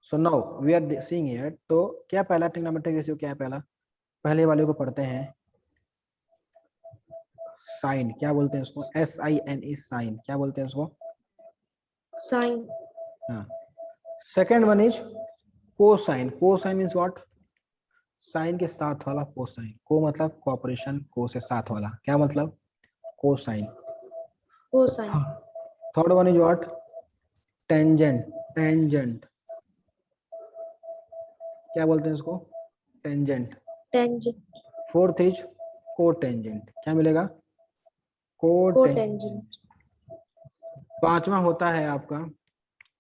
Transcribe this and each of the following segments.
So now we are seeing here, तो क्या पहला ट्रिग्नोमेट्रिक रेशियो क्या है? पहला पहले वाले को पढ़ते हैं, साइन, क्या बोलते हैं उसको? SINE, साइन, क्या बोलते हैं उसको? साइन। हाँ। Second one is cosine. Cosine means what? Sine के साथ वाला कोसाइन। को मतलब कोऑपरेशन, को से साथ वाला, क्या मतलब? Cosine. Cosine. Third one is what? Tangent. Tangent, क्या बोलते हैं उसको? Tangent. Tangent. Fourth is cotangent, क्या मिलेगा? कोटेंजेंट। कोटेंजेंट। पांचवा होता है आपका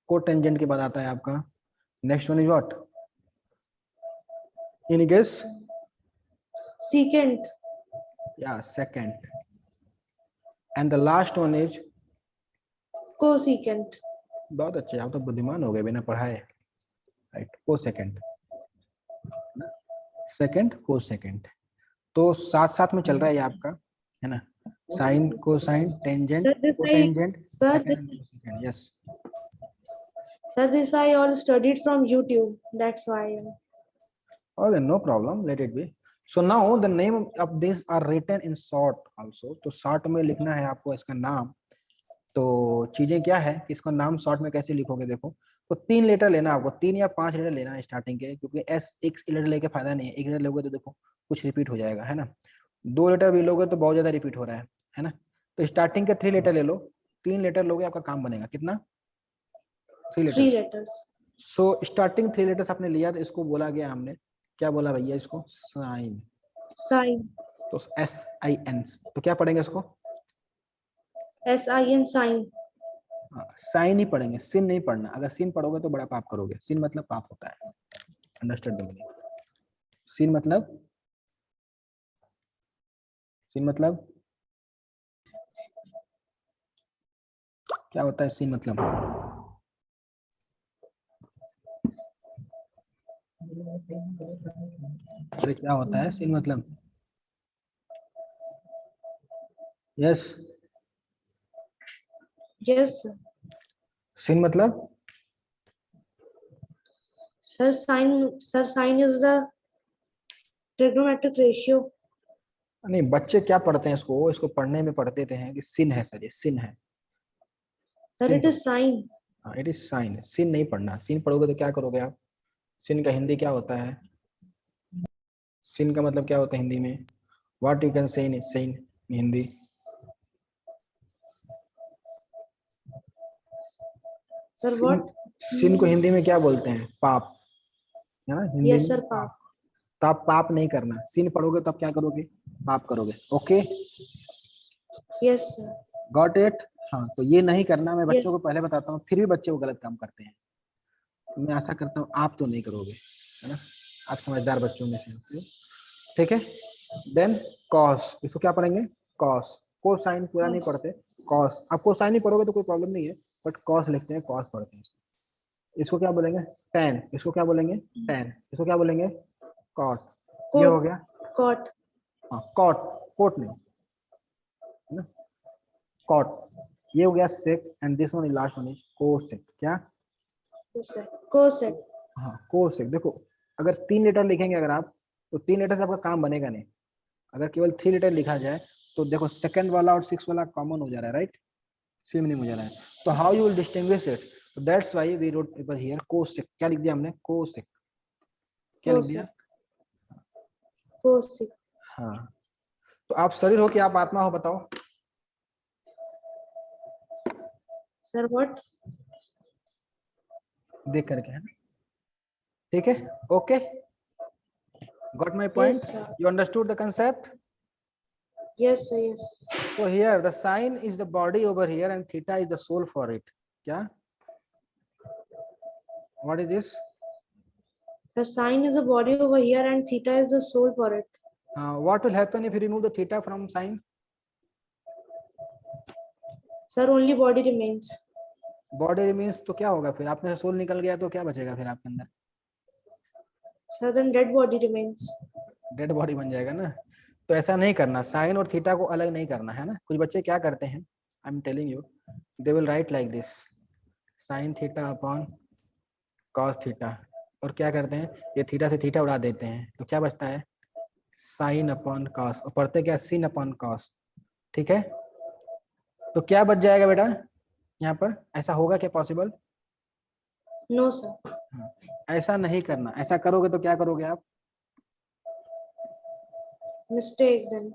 कोटेंजेंट के बाद आता है आपका next one is what? Any guess? Secant. या secant. And the last one is? Cosecant. बहुत अच्छे, आप तो बुद्धिमान हो गए बिना पढ़ाए। राइट, को सेकंड। सेकंड, को सेकंड, तो साथ साथ में चल रहा है ये आपका, है ना? Sine, cosine, tangent, Sir, this cotangent, sir, secant and cosecant. Yes this I all studied from YouTube. That's why. Okay, no problem, let it be. So now the name of this are written in short also, तो short में लिखना है आपको इसका नाम। तो चीजें क्या है कि इसका नाम शॉर्ट में कैसे लिखोगे? देखो, तो 3 लेटर लेना आपको, 3 या 5 लेटर लेना है स्टार्टिंग के, क्योंकि एस एक लेटर लेके फायदा नहीं है। एक लेटर लोगे तो देखो कुछ रिपीट हो जाएगा, है ना? 2 लेटर भी लोगे तो बहुत ज्यादा रिपीट हो रहा है ना? तो स्टार्टिंग के 3 लेटर ले लो, 3 लेटर लोगे आपका काम बनेगा। कितना? 3 3 letters. letters. So starting 3 letters आपने लिया तो इसको बोला गया हमने, क्या बोला भैया इसको? साइन। Sign. तो SIN, तो क्या पढ़ेंगे इसको? SIN sign. साइन ही पढ़ेंगे, सिन नहीं पढ़ना। अगर सिन पढ़ोगे तो बड़ा पाप करोगे। सिन मतलब पाप होता है, अंडरस्टैंड द मीनिंग? सिन मतलब, सिन मतलब क्या होता है? सिन मतलब अरे क्या होता है सिन मतलब? Yes, Yes, sir. सिन मतलब Sir, sign is the trigonometric ratio. नहीं, बच्चे क्या पढ़ते हैं इसको? इसको पढ़ने में पढ़ते थे हैं कि सिन है सर, ये सिन है। Sir, sin it is sign. हाँ, इट इज साइन। सिन नहीं पढ़ना। सिन पढ़ोगे तो क्या करोगे आप? सिन का हिंदी क्या होता है? सिन का मतलब क्या होता है हिंदी में? What you can say in sin in Hindi? Sir, sin, what? सिन को हिंदी में क्या बोलते हैं? पाप, है ना? हिंदी Yes, में sir, पाप। Pap. तो आप पाप नहीं करना। सिन पढ़ोगे तो आप क्या करोगे? पाप करोगे। Okay, Yes, sir. Got it? हाँ, तो ये नहीं करना। मैं बच्चों Yes. को पहले बताता हूँ, फिर भी बच्चे वो गलत काम करते हैं। मैं आशा करता हूँ आप तो नहीं करोगे, है ना? आप समझदार बच्चों में से होते हो, ठीक है? देन कॉस, इसको क्या पढ़ेंगे? कॉस। कोसाइन पूरा नहीं पढ़ते, कॉस। आप कोसाइन ही पढ़ोगे तो कोई प्रॉब्लम नहीं है, बट कॉस लिखते हैं, कॉस पढ़ते हैं। इसको क्या बोलेंगे? टेन। इसको क्या बोलेंगे? टेन। इसको क्या बोलेंगे? कॉट। ये हो Cot. गया। Cot. हाँ, कॉट, कोट नहीं, है ना? कॉट। ये हो गया sec, and this one is last one is cosec. क्या? Cosec. Cosec. हाँ, कोसेक। देखो, अगर 3 लेटर लिखेंगे अगर आप, तो 3 लेटर से आपका काम बनेगा नहीं। अगर केवल 3 लेटर लिखा जाए तो देखो सेकंड वाला और 6 वाला कॉमन हो जा रहा है, राइट? सेम नहीं हो जा रहा है। तो how you will distinguish it? That's why we wrote paper here cosec. क्या लिख दिया हमने? कोसेक। क्या लिख दिया? Cosec. हाँ। तो आप शरीर हो कि आप आत्मा हो, बताओ? Sir, what? देख करके, है ना? ठीक है, okay, got my Yes, point? sir. You understood the concept? Yes, sir. Yes. So here the sign is the body over here and theta is the soul for it. क्या? What is this? The sign is a body over here and theta is the soul for it. What will happen if you remove the theta from sign? Sir, only body remains. Body remains, तो क्या होगा फिर? आप में से soul निकल गया तो क्या बचेगा फिर आपके अंदर? Sir, then dead body remains. Dead body बन जाएगा ना? तो ऐसा नहीं करना, साइन और थीटा को अलग नहीं करना, है ना? कुछ बच्चे क्या करते हैं, I am telling you, they will write like this, sine theta upon cos theta, और क्या करते हैं, ये थीटा से थीटा उड़ा देते हैं, तो क्या बचता है, साइन अपॉन कॉस, और पढ़ते क्या, sin अपॉन कॉस। ठीक है, तो क्या बच जाएगा बेटा यहाँ पर, ऐसा होगा क्या पॉसिबल? No sir. ऐसा नहीं करना, ऐसा करोगे तो क्या करोगे आप, मिस्टेक देन।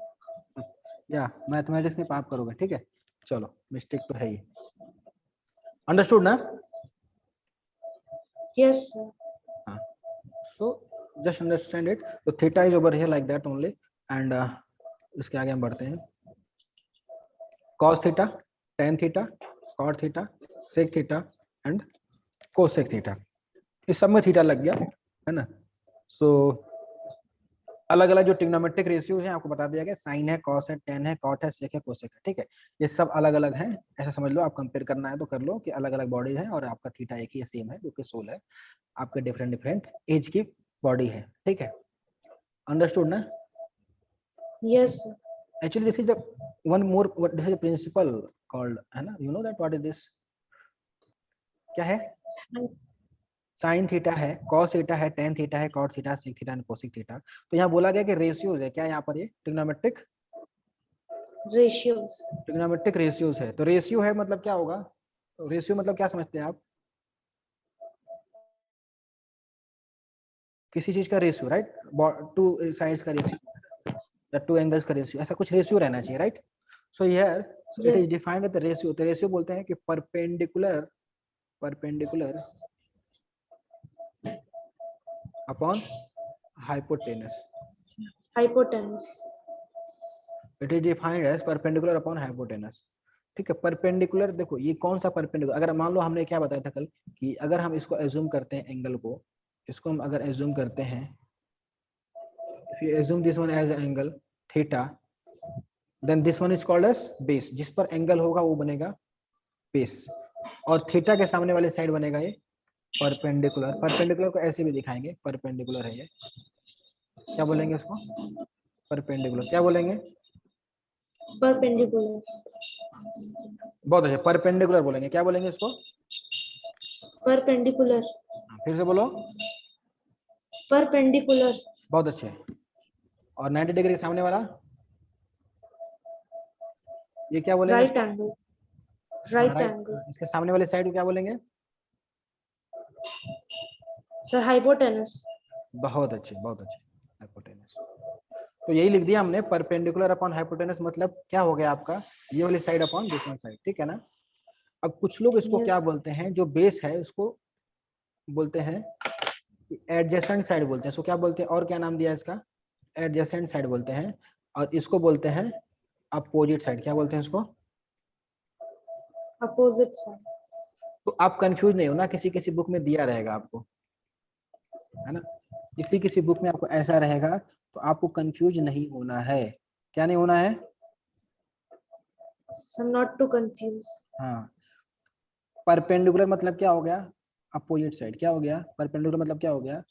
या मैथमेटिक्स में पाप करोगे। ठीक है, चलो मिस्टेक तो है ही, अंडरस्टूड ना? Yes sir. हाँ, सो जस्ट अंडरस्टैंड इट। तो theta is over here like that only, and इसके आगे हम बढ़ते हैं। cos theta, tan theta, cot theta, sec theta and cosec theta, इस सब में थीटा लग गया है ना। सो अलग अलग जो ट्रिग्नोमेट्रिक रेशियोज हैं आपको बता दिया गया, साइन है, कॉस है, टेन है, कॉट है, सेक है, कोसेक है। ठीक है, ये सब अलग अलग हैं, ऐसा समझ लो। आप कंपेयर करना है तो कर लो कि अलग अलग बॉडीज है और आपका थीटा एक ही सेम है, जो कि सोल है, आपके डिफरेंट डिफरेंट एज की बॉडी है। ठीक है, अंडरस्टूड ना? Yes sir. Actually, this is the one more. This is a principle called, है ना? You know that what is this? क्या है? साइन थीटा है, कॉस थीटा है, टेन थीटा है, cot theta, sec theta, cosec theta. तो यहाँ बोला गया कि रेशियोज है, क्या यहाँ पर, ये ट्रिग्नोमेट्रिक रेशियोज। ट्रिग्नोमेट्रिक रेशियोज है। तो रेशियो है मतलब क्या होगा, रेशियो मतलब क्या समझते हैं आप, किसी चीज का रेशियो, राइट? टू साइड्स का रेशियो या टू एंगल्स का रेशियो, ऐसा कुछ रेशियो रहना चाहिए, right? So here it is defined with ratio. तो रेशियो बोलते हैं कि perpendicular upon hypotenuse. It is defined as perpendicular upon hypotenuse. ठीक है, परपेंडिकुलर, देखो ये कौन सा परपेंडिकुलर, अगर मान लो हमने क्या बताया था कल कि अगर हम इसको एज्यूम करते हैं एंगल को, इसको हम अगर एज्यूम करते हैं, if you assume this one as angle theta, then this one is called as base, जिस पर एंगल होगा वो बनेगा बेस, और थीटा के सामने वाले साइड बनेगा ये परपेंडिकुलर। परपेंडिकुलर को ऐसे भी दिखाएंगे, परपेंडिकुलर है ये, क्या बोलेंगे उसको, परपेंडिकुलर, क्या बोलेंगे, परपेंडिकुलर। बहुत अच्छे, परपेंडिकुलर बोलेंगे, क्या बोलेंगे इसको, परपेंडिकुलर। फिर से बोलो, परपेंडिकुलर। बहुत अच्छे। और 90 डिग्री सामने वाला, ये क्या बोलेंगे, right angle. Right right, angle. इसके सामने वाले साइड को क्या बोलेंगे, सर हाइपोटेनस। बहुत अच्छे, बहुत अच्छे, हाइपोटेनस। तो यही लिख दिया हमने, परपेंडिकुलर अपॉन हाइपोटेनस, मतलब क्या हो गया आपका, ये वाली side upon this one side. ठीक है ना? अब कुछ लोग इसको क्या बोलते हैं, जो बेस है उसको बोलते हैं एडजेसेंट साइड बोलते हैं। इसको क्या बोलते हैं, और क्या नाम दिया इसका, एडजेसेंट साइड बोलते हैं, और इसको बोलते हैं अपोजिट साइड। क्या बोलते हैं इसको, अपोजिट साइड। तो आप कंफ्यूज नहीं होना, किसी किसी बुक में दिया रहेगा आपको, है ना, किसी किसी बुक में आपको ऐसा रहेगा, तो आपको कंफ्यूज नहीं होना है। क्या नहीं होना है, सर नॉट टू कंफ्यूज। हाँ, परपेंडिकुलर मतलब क्या हो गया, अपोजिट साइड। क्या हो गया, परपेंडिकुलर मतलब क्या हो गया,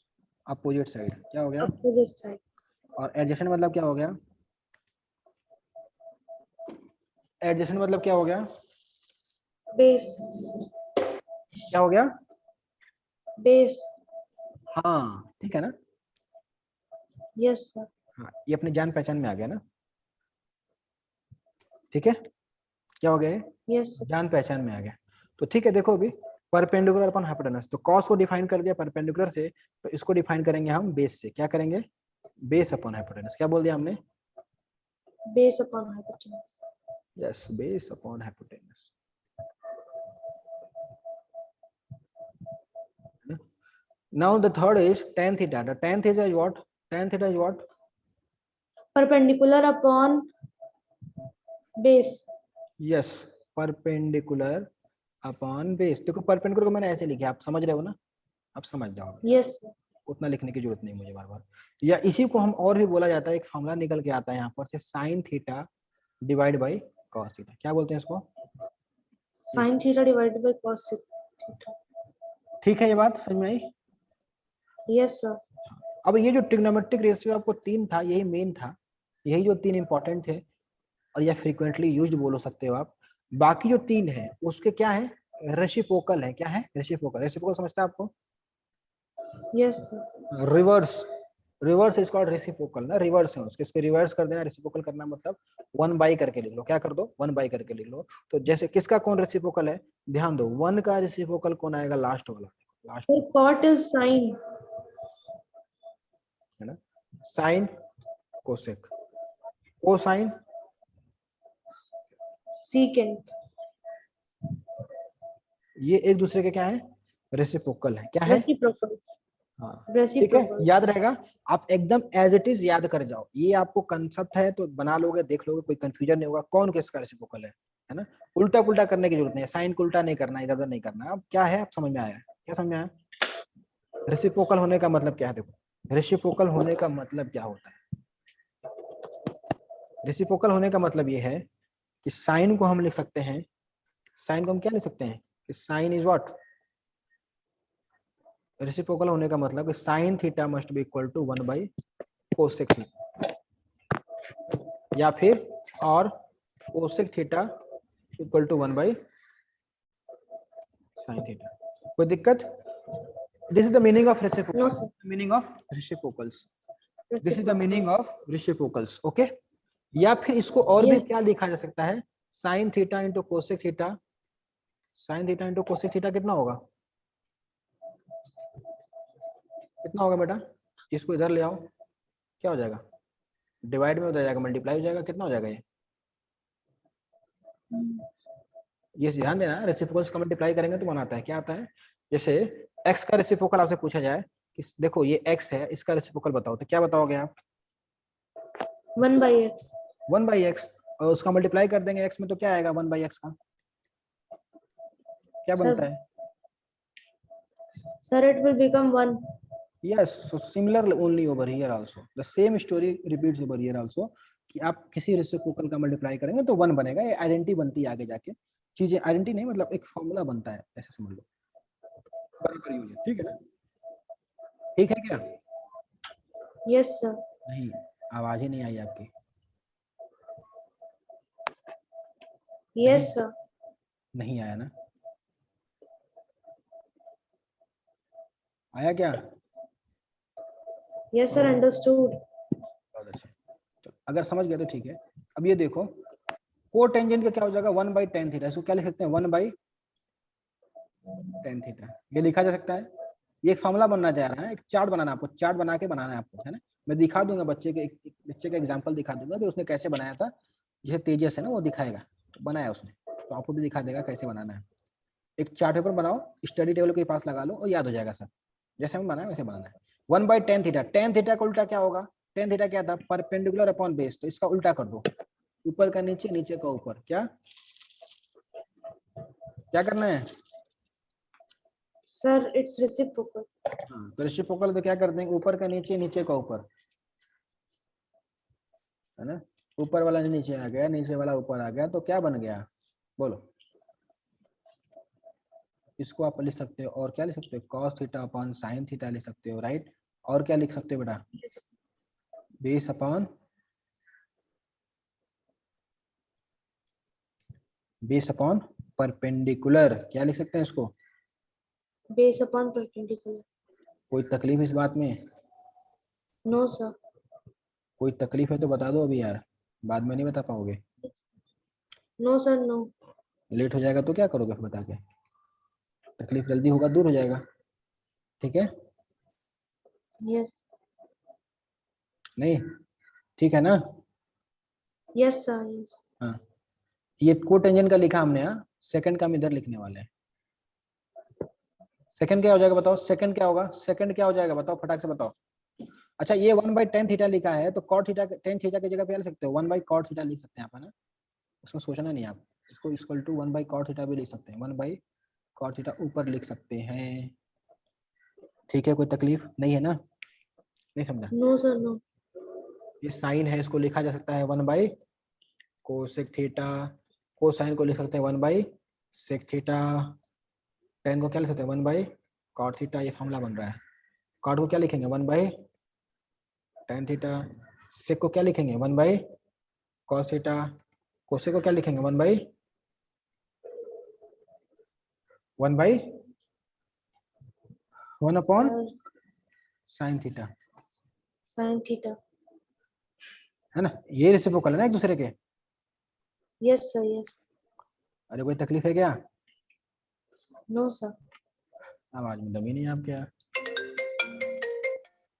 अपोजिट साइड। क्या हो गया, अपोजिट साइड। और एडजेसेंट मतलब क्या हो गया, एडजेसेंट मतलब क्या हो गया, बेस। क्या हो गया, बेस। हाँ, ठीक है ना? Yes sir. हाँ, ये अपने जान पहचान में आ गया ना, ठीक है, क्या हो गया ये, यस सर। जान पहचान में आ गया। तो ठीक है, देखो अभी परपेंडिकुलर अपॉन हाइपोटेनस, तो कॉस को डिफाइन कर दिया परपेंडिकुलर से, तो इसको डिफाइन करेंगे हम बेस से। क्या करेंगे, बेस अपॉन हाइपोटेनस। क्या बोल दिया हमने, base upon hypotenuse. Yes, base upon hypotenuse. Now the third is tan theta. The tan theta is what? Tan theta is what? Perpendicular upon base. Yes, perpendicular upon base. देखो perpendicular को मैंने ऐसे लिखा, आप समझ रहे हो ना, आप समझ जाओगे, यस सर। उतना लिखने की जरूरत नहीं मुझे बार बार। या इसी को हम और भी बोला जाता है, एक फॉर्मूला निकल के आता है यहाँ पर से, sine theta divide by cos theta. क्या बोलते हैं इसको, sine theta divided by cos theta. ठीक है, ये बात समझ में आई? Yes sir. अब ये जो ट्रिग्नोमेट्रिक रेशियो आपको तीन था, यही मेन था, यही जो तीन इंपॉर्टेंट थे, और यह फ्रीक्वेंटली यूज्ड बोल सकते हो आप। बाकी जो तीन है उसके क्या है, रेसिप्रोकल है। क्या है? रेसिप्रोकल। रेसिप्रोकल समझता है आपको? Yes, sir. Reverse, reverse is called reciprocal ना, रिवर्स है उसके, इसके रिवर्स कर देना। रेसिप्रोकल करना मतलब 1 बाई करके लिख लो। क्या कर दो? 1 बाई करके लिख लो। तो जैसे किसका कौन रेसिप्रोकल है? ध्यान दो, 1 का रेसिप्रोकल कौन आएगा? लास्ट वाला, लास्ट Sir, वाला, cot is sine. है ना? Sine, cosec, cosine, Secant. ये एक दूसरे के क्या है? रेसिप्रोकल है। क्या है? Reciprocals. हाँ, ठीक है, Reciprocal. याद रहेगा। आप एकदम एज इट इज याद कर जाओ, ये आपको कंसेप्ट है तो बना लोगे, देख लोगे, कोई कंफ्यूजन नहीं होगा कौन किसका रेसिप्रोकल है ना? उल्टा पुल्टा करने की जरूरत नहीं है, साइन को उल्टा नहीं करना, इधर उधर नहीं करना। अब क्या है, आप समझ में आया? क्या समझ में आया? रेसिप्रोकल होने का मतलब क्या है? देखो, रेसिप्रोकल होने का मतलब क्या होता है? रेसिप्रोकल होने का मतलब ये है कि साइन को हम लिख सकते हैं, साइन को हम क्या लिख सकते हैं कि साइन इज व्हाट? रेसिप्रोकल होने का मतलब sine theta must be equal to 1 by cosec theta, या फिर और cosec theta equal to 1 by sine theta. कोई दिक्कत? This is the meaning of No, reciprocal, sir. Meaning of reciprocals, this is the meaning Reciprocals. Of reciprocals. Okay, या फिर इसको और भी Yes. क्या लिखा जा सकता है? Sine theta into cosec theta, sine theta into cosec theta कितना होगा? कितना होगा बेटा? इसको इधर ले आओ, क्या हो जाएगा? डिवाइड में हो जाएगा, मल्टीप्लाई हो जाएगा, कितना हो जाएगा ये ध्यान देना। रेसिप्रोकल्स का मल्टीप्लाई करेंगे तो बनाता है, क्या आता है? जैसे x का रेसिप्रोकल आपसे पूछा जाए कि देखो ये x है, इसका रेसिप्रोकल बताओ, तो क्या बताओगे आप? 1 by x. 1 बाई एक्स, और उसका मल्टीप्लाई कर देंगे x में, तो क्या आएगा 1 बाई एक्स का? क्या बनता Sir, है? sir, it will become 1. Yes, so similar only over here also, the same story repeats over here also, कि आप किसी रेसिप्रोकल का मल्टीप्लाई करेंगे तो 1 बनेगा। ये आइडेंटिटी बनती है आगे जाके, चीजें आइडेंटिटी नहीं मतलब एक फॉर्मूला बनता है, ऐसे समझ लो, बराबर यूज है। ठीक है ना? ठीक है क्या? Yes, sir. नहीं, आवाज ही नहीं आई आपकी। Yes, sir. नहीं आया ना? आया क्या? Yes, sir. Understood. बहुत अच्छा, चलो अगर समझ गए तो ठीक है। अब ये देखो, को टेंजेंट का क्या हो जाएगा? 1 बाई टेन थीटा। इसको क्या लिख सकते हैं? 1 बाई टेन थीटा, ये लिखा जा सकता है। ये एक फॉर्मूला बनना जा रहा है, एक चार्ट बनाना, आपको चार्ट बना के बनाना है आपको, है ना? मैं दिखा दूंगा बच्चे के, एक बच्चे का एग्जांपल दिखा दूंगा कि उसने कैसे बनाया था। जैसे तेजस है ना, वो दिखाएगा, तो बनाया उसने, तो आपको भी दिखा देगा कैसे बनाना है। एक चार्ट पेपर बनाओ, स्टडी टेबल के पास लगा लो और याद हो जाएगा सब, जैसे हम बनाए वैसे बनाना है। 1 by tan theta, tan theta का उल्टा क्या होगा? टेन थीटा क्या था? परपेंडिकुलर अपॉन बेस, तो इसका उल्टा कर दो, ऊपर का नीचे, नीचे का ऊपर। क्या क्या करना है? Sir, it's reciprocal. हाँ, तो रेसिप्रोकल तो क्या कर देंगे? ऊपर का नीचे, नीचे का ऊपर, है ना? ऊपर वाला नीचे आ गया, नीचे वाला ऊपर आ गया, तो क्या बन गया? बोलो। इसको आप लिख सकते हो, और क्या लिख सकते हो? Cos theta upon sine theta लिख सकते हो, राइट? और क्या लिख सकते हो बेटा? Yes. Base upon, base upon perpendicular, क्या लिख सकते हैं इसको? Base upon perpendicular. कोई तकलीफ इस बात में? No, sir. कोई तकलीफ है तो बता दो अभी यार, बाद में नहीं बता पाओगे। No, sir. No. लेट हो जाएगा तो क्या करोगे फिर बता के? तकलीफ जल्दी होगा, दूर हो जाएगा। ठीक है? Yes. नहीं, ठीक है ना? Yes, sir. Yes. हाँ, ये कोटेंजेंट का लिखा हमने, हाँ, सेकंड का हम इधर लिखने वाले हैं। सेकंड क्या हो जाएगा बताओ? सेकंड क्या होगा? सेकंड क्या हो जाएगा बताओ, फटाक से बताओ। अच्छा, ये 1 बाई टेन थीटा लिखा है, तो कॉट थीटा, टेन थीटा की जगह पे लिख सकते हो 1 बाई कॉट थीटा लिख सकते हैं आप, है ना? उसमें सोचना नहीं आप, इसको equal to 1 by cot theta भी लिख सकते हैं, 1 बाई कॉट थीटा ऊपर लिख सकते हैं। ठीक है, कोई तकलीफ नहीं है ना? नहीं समझा? No, sir. No. ये साइन है, इसको लिखा जा सकता है 1 बाई कोसेक थीटा, कोसाइन को लिख सकते हैं 1 बाई सेक थीटा, टेन को क्या लिख सकते हैं 1 बाई कॉट थीटा। ये फॉर्मूला बन रहा है। कॉट को क्या लिखेंगे? 1 बाई टेन थीटा। सेक को क्या लिखेंगे? 1 बाई कॉस थीटा। कोसेक को क्या लिखेंगे? 1 by 1 upon Sir, sine theta, sin theta. है ना, ये रेसिप्रोकल है ना एक दूसरे के। Yes, sir. Yes. अरे कोई तकलीफ है क्या? No, sir. आवाज में दम ही नहीं है आपके यार।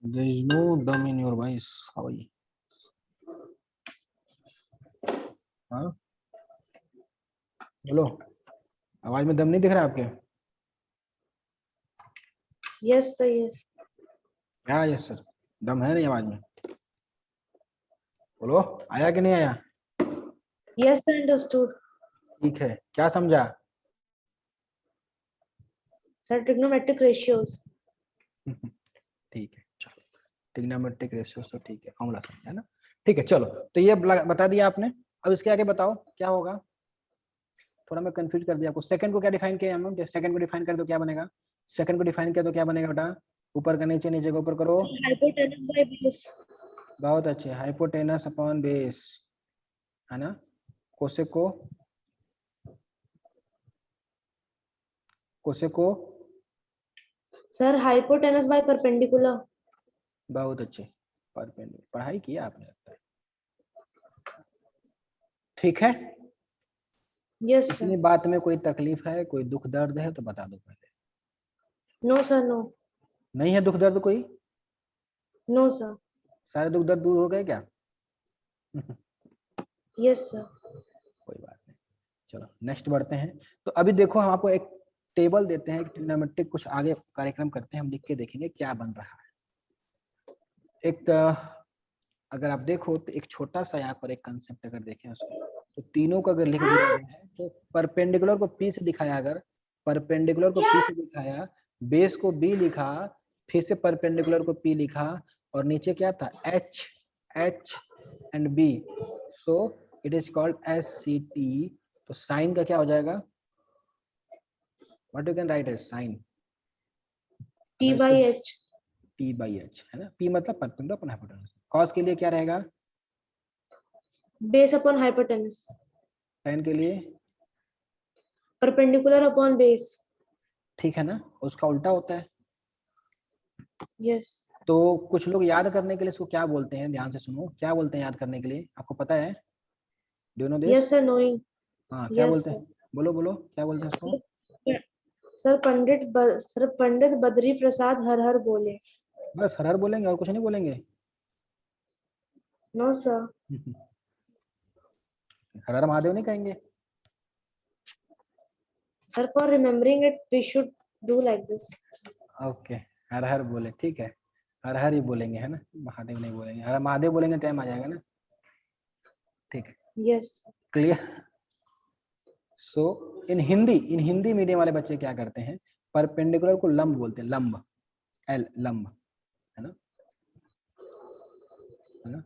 There is no dum in your voice. How are you? हाँ बोलो, आवाज में दम नहीं दिख रहा आपके? Yes, sir. Yes. क्या यस सर, दम है नहीं आवाज में? बोलो, आया कि नहीं आया? Yes, sir. Understood. ठीक है, क्या समझा? Sir, trigonometric ratios. ठीक है चलो, ट्रिग्नोमेट्रिक रेशियोस तो ठीक है, फॉर्मूला समझा है ना। ठीक है चलो, तो ये बता दिया आपने। अब इसके आगे बताओ क्या होगा, थोड़ा मैं कंफ्यूज कर दिया आपको। सेकंड को क्या डिफाइन किया हमने? सेकंड को डिफाइन कर दो क्या बनेगा? सेकंड को डिफाइन किया तो क्या बनेगा बेटा? ऊपर का नीचे, नीचे का ऊपर करो। Hypotenuse by base. बहुत अच्छे, हाइपोटेनस अपॉन बेस, है ना। कोसेको, कोसेको, Sir, hypotenuse by perpendicular. बहुत अच्छे, परपेंडिकुलर, पढ़ाई किया आपने लगता है। ठीक है, Yes, sir. इतनी बात में कोई तकलीफ है, कोई दुख दर्द है तो बता दो पहले। No, sir. No. नहीं है दुख दर्द कोई? No, sir. सारे दुख दर्द दूर हो गए क्या? Yes, sir. कोई बात नहीं, चलो नेक्स्ट बढ़ते हैं। तो अभी देखो हम आपको एक टेबल देते हैं, ट्रिग्नोमेट्रिक कुछ आगे कार्यक्रम करते हैं, हम लिख के देखेंगे क्या बन रहा है। एक अगर आप देखो तो एक छोटा सा यहाँ पर एक कंसेप्ट अगर देखें उसको, तो तीनों को अगर लिख दिया गया है तो परपेंडिकुलर को पी से दिखाया, अगर परपेंडिकुलर को पी से दिखाया, बेस को बी लिखा, फिर से परपेंडिकुलर को पी लिखा, और नीचे क्या था? H, H and B, so it is called S C T. तो साइन का क्या हो जाएगा? What you can write as sine? P by H. P by H, है ना। P मतलब परपेंडिकुलर अपॉन हाइपोटेनस। कॉस के लिए क्या रहेगा? Base upon hypotenuse. साइन के लिए Perpendicular upon base. ठीक है ना, उसका उल्टा होता है। Yes. तो कुछ लोग याद करने के लिए इसको क्या बोलते हैं, ध्यान से सुनो, क्या बोलते हैं याद करने के लिए, आपको पता है? Do you know this? Yes, sir. Knowing. हाँ क्या Yes, बोलते sir. हैं? बोलो बोलो, क्या बोलते हैं इसको? सर पंडित बद्री प्रसाद हर हर बोले। बस हर हर बोलेंगे और कुछ नहीं बोलेंगे? No sir. हर हर महादेव नहीं कहेंगे? Sir for remembering it we should do like this. Okay, हर हर बोले, ठीक है, हर हर ही बोलेंगे, है ना, महादेव नहीं बोलेंगे। हर महादेव बोलेंगे टाइम आ जाएगा ना। ठीक है, यस। क्लियर। सो इन हिंदी मीडियम वाले बच्चे क्या करते हैं, परपेंडिकुलर को लंब बोलते हैं, लंब, एल लंब, है ना, है ना,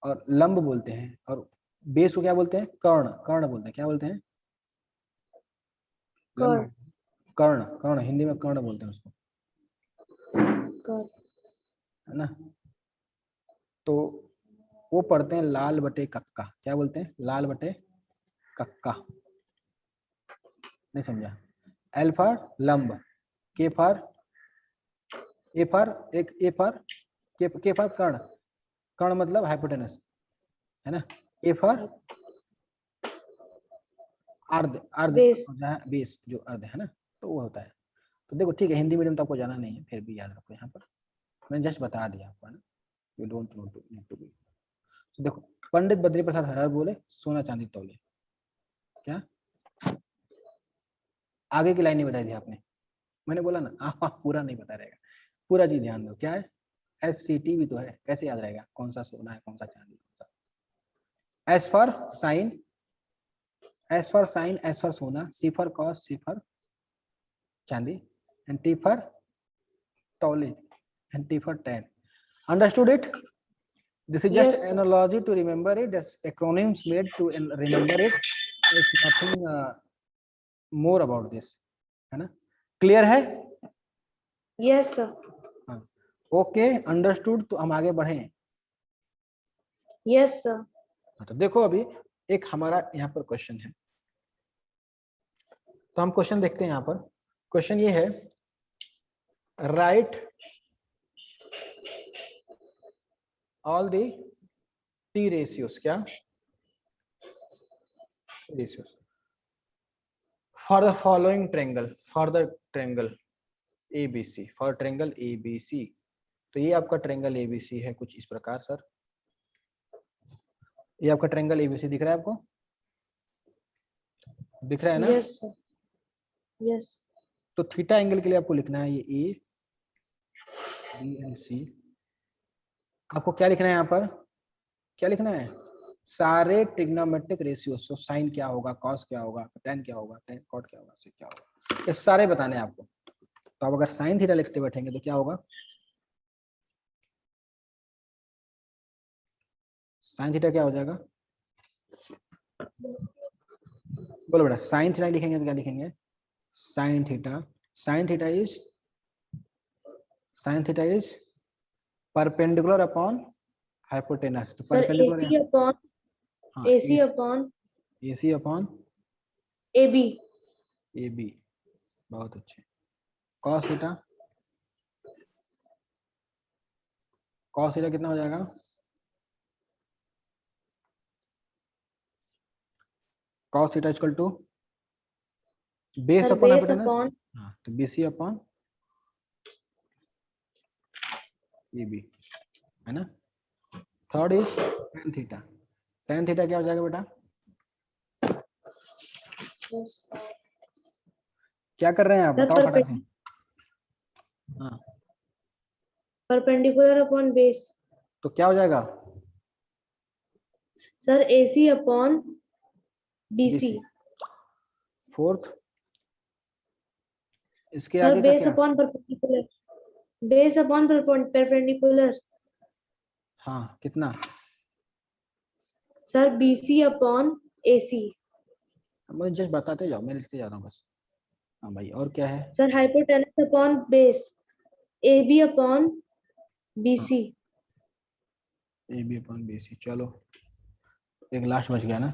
और लंब बोलते हैं, और बेस को क्या बोलते हैं? कर्ण, कर्ण बोलते हैं। क्या बोलते हैं? कर्ण। कर्ण, कर्ण हिंदी में कर्ण बोलते हैं उसको, कर्ण, है ना। तो वो पढ़ते हैं लाल बटे कक्का। क्या बोलते हैं? लाल बटे कक्का। नहीं समझा? एल फॉर लंब, के फॉर, ए फॉर एक, ए फॉर के फॉर कर्ण, कर्ण मतलब हाइपोटेनस, है ना। ए फॉर अर्ध, अर्ध बेस जो अर्ध है ना, तो वो होता है। तो देखो ठीक है, हिंदी मीडियम तो आपको जाना नहीं है, फिर भी याद रखो, यहाँ पर मैंने जस्ट बता दिया आपको, है ना, you don't need to be. तो देखो, पंडित बद्री प्रसाद हर हर बोले, सोना चांदी तौले। क्या आगे की लाइन नहीं बताई थी आपने? मैंने बोला ना, आप पूरा नहीं बता रहेगा, पूरा चीज ध्यान दो। क्या है? SCT भी तो है, कैसे याद रहेगा कौन सा सोना है कौन सा चांदी, कौन सा? S for sine, S for sine, S for सोना, C for cos, C for चांदी, एंड T फॉर तौले, and T for tan. Understood it? This is just yes, analogy to remember it. That's acronyms made to remember it. It's nothing more about this, है ना। Clear है? Yes sir. हाँ, okay, understood. तो हम आगे बढ़े। Yes sir. तो देखो अभी एक हमारा यहाँ पर क्वेश्चन है, तो हम क्वेश्चन देखते हैं यहाँ पर। क्वेश्चन ये है, write all the T ratios, क्या ratios for the following triangle, for the triangle ABC, for triangle ABC। तो ये आपका ट्रायंगल ABC है कुछ इस प्रकार सर। ये आपका ट्रायंगल ABC दिख रहा है आपको, दिख रहा है ना? Yes, sir. Yes. तो थीटा एंगल के लिए आपको लिखना है ये A B and C। आपको क्या लिखना है यहाँ पर, क्या लिखना है? सारे ट्रिग्नोमेट्रिक रेशियो। सो साइन क्या होगा, कॉस क्या होगा, tan क्या होगा, tan cot क्या होगा, sec क्या होगा, ये सारे बताने हैं आपको। तो आप अगर साइन थीटा लिखते बैठेंगे तो क्या होगा, साइन थीटा क्या हो जाएगा, बोलो बेटा। साइन थीटा लिखेंगे तो क्या लिखेंगे, sine theta, sine theta is, sine theta is perpendicular upon hypotenuse. तो Sir, परपेंडिकुलर AC upon हाँ AC upon AC upon AB. AB, बहुत अच्छे। कॉस थीटा, कॉस थीटा कितना हो जाएगा, cos theta equal to base Sir, upon base hypotenuse. upon हाँ, तो BC upon AB है ना। Third is tan theta, tan theta क्या हो जाएगा बेटा, क्या कर रहे हैं आप, Sir, बताओ फटाक से। हाँ, perpendicular upon base. तो क्या हो जाएगा, Sir, AC upon BC. BC। Fourth, इसके Sir, आगे का base क्या, upon perpendicular. Base upon perpendicular. हाँ कितना, Sir, BC upon AC. मुझे जस्ट बताते जाओ, मैं लिखते जा रहा हूँ बस। हाँ भाई, और क्या है, Sir, hypotenuse upon base. AB upon BC. AB upon BC। चलो एक लास्ट बच गया ना।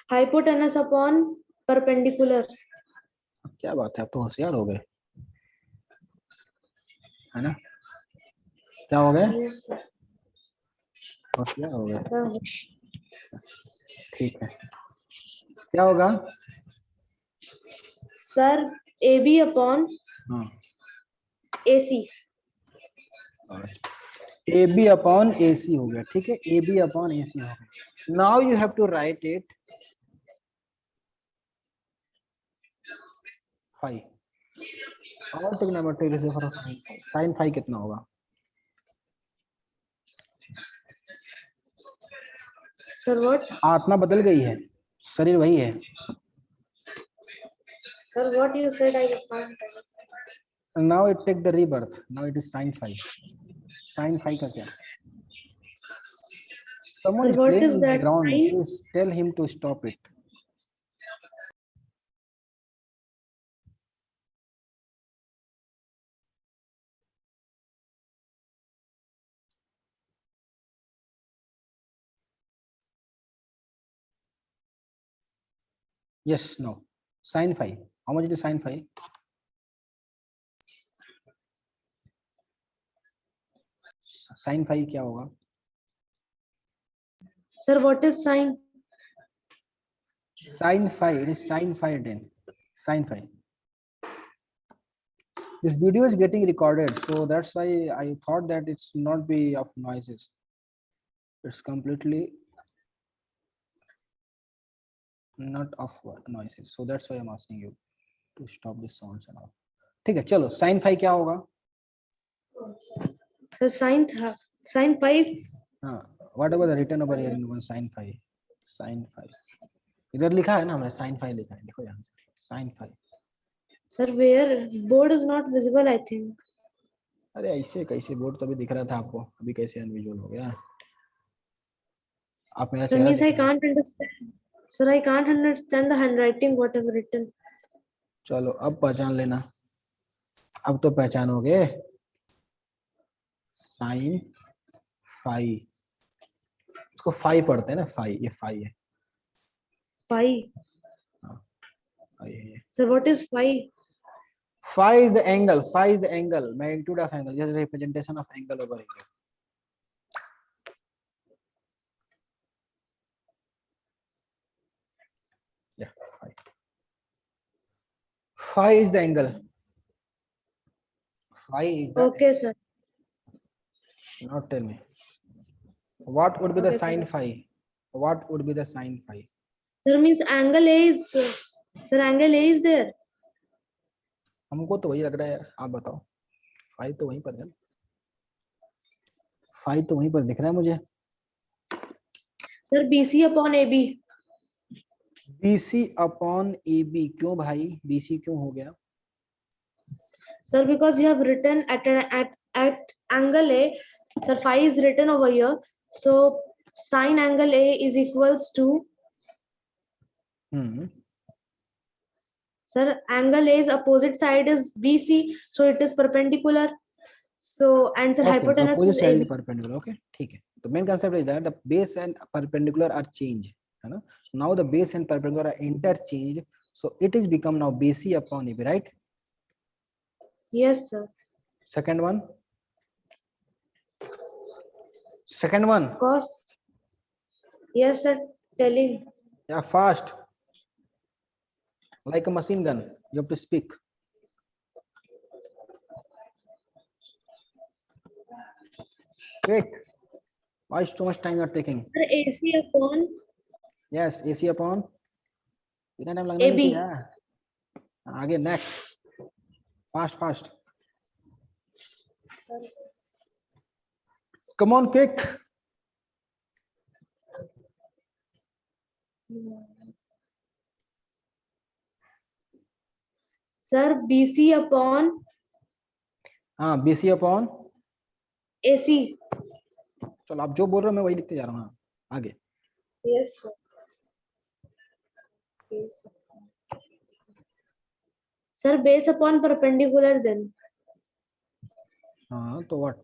Hypotenuse upon perpendicular. क्या बात है, आप तो होशियार हो गए, है ना? क्या हो गए, Yes, sir. होशियार हो गए, Sir, ठीक है। क्या होगा, Sir, AB upon हाँ AC. AB अपॉन AC हो गया, ठीक है, AB अपॉन AC हो गया। Now you have to write it five, और trigonometric ratio for sine five. Sine five कितना होगा, Sir, what? आत्मा बदल गई है, शरीर वही है। Sir, what you said I can't understand. Now it take the rebirth, now it is sine five. Sine five का क्या, someone Sir, is what playing is in the that ground, sign? please tell him to stop it। yes, no, sin phi, how much it is sin phi, sin phi क्या होगा, Sir, what is sign? sin phi, it is sin phi 10, sin phi। This video is getting recorded, so that's why I thought that it's not be of noises, it's completely not of noises, so that's why I'm asking you to stop the sounds and all। ठीक है, चलो sin phi क्या होगा, Sir, sign 5. हाँ, whatever the written over here in one sin phi, sin phi इधर लिखा है ना हमने, sin phi लिखा है, देखो यहाँ से sin phi। Sir, where board is not visible, I think. अरे ऐसे कैसे, बोर्ड तो अभी दिख रहा था आपको, अभी कैसे अनविजुअल हो गया, आप मेरा Sir, चेहरा means देख I रहे हैं। can't understand. Sir, I can't understand the handwriting what I've written. चलो अब पहचान लेना, अब तो पहचानोगे, साइन फाई, इसको फाई पढ़ते हैं ना, फाई, ये फाई है। 5. हाँ, Sir, what is phi? Phi is the angle. Phi is the angle. Magnitude of angle. Just representation of angle over here. Yeah. Phi. Phi is the angle. Phi is the. Okay, sir. Now tell me. What would be the Okay, sine sir. phi? What would be the sine phi? Sir, means angle A is, sir, angle A is there. हमको तो वही लग रहा है यार, आप बताओ. Phi तो वहीं पर है. फाई तो वहीं पर दिख रहा है मुझे. Sir, BC upon AB. BC upon AB. क्यों भाई? BC क्यों हो गया? Sir, because you have written at angle A, sir, phi is written over here. So sine angle A is equals to, sir, angle A's opposite side is BC, so it is perpendicular. So and sir, Okay, hypotenuse opposite is side AB. is perpendicular. Okay, ठीक है. The main concept is that the base and perpendicular are changed. है ना? Now the base and perpendicular are interchanged. So it is become now BC upon AB, right? Yes, sir. Second one. Second one. Cos. Yes, sir. Telling. Yeah, fast. Like a machine gun. You have to speak. Quick. Why so much time you are taking? Sir, AC upon Yes, AC upon. इतना time लगना AB. नहीं चाहिए. आगे next. Fast, fast. Come on, quick. Sir, BC upon हाँ, BC upon. AC. चलो आप जो बोल रहे हो मैं वही लिखते जा रहा हूँ. आगे. Yes, sir. Yes, sir. Sir, base upon perpendicular then. हाँ, तो what?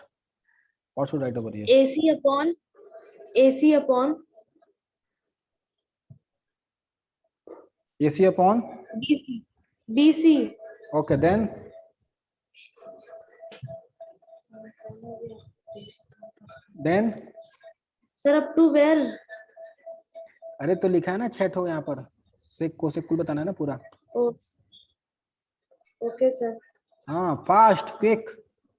What should I write over here? AC upon AC upon. BC. BC. Okay, then. Then. Sir, up to where? अरे तो लिखा है ना छठ हो यहाँ पर. सेक कोसेक कुल बताना है ना पूरा. Oh. Okay, sir. हाँ, fast, quick.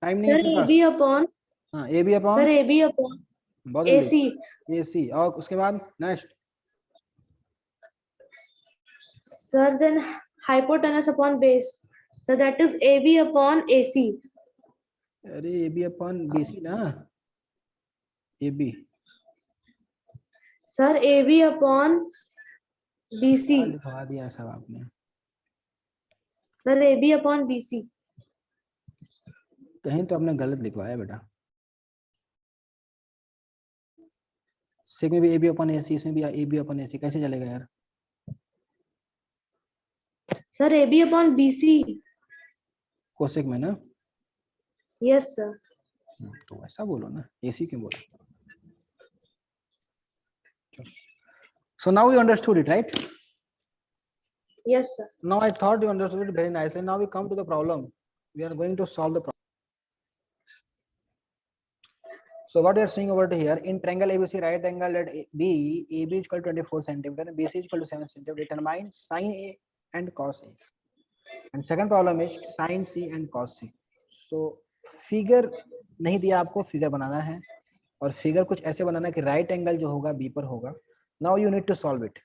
टाइम नहीं Sir, है अपने पास. AB upon. हाँ, AB upon. Sir, AB upon बहुत जल्दी. AC. AC और उसके बाद next. Sir, then hypotenuse upon base. So that is AB upon AC. अरे AB upon BC ना. AB. Sir, AB upon BC. लिखवा दिया सब आपने. Sir, AB upon BC. कहीं तो आपने गलत लिखवाया बेटा. सेक में भी AB upon AC, इसमें भी AB upon AC. कैसे चलेगा यार? Sir, AB upon BC. Cosec में ना. Yes, sir. तो ऐसा बोलो ना. AC क्यों बोलो? So now you understood it, right? Yes, sir. Now I thought you understood it very nicely. Now we come to the problem. We are going to solve the problem. So what we are seeing over here, in triangle ABC, right angle at B, AB is equal to 24 centimeter and BC is equal to 7 centimeter. Determine sine A and cos A. And second problem is sine C and cos C. So figure नहीं दिया आपको, figure बनाना है और figure कुछ ऐसे बनाना है कि right angle जो होगा B पर होगा. Now you need to solve it.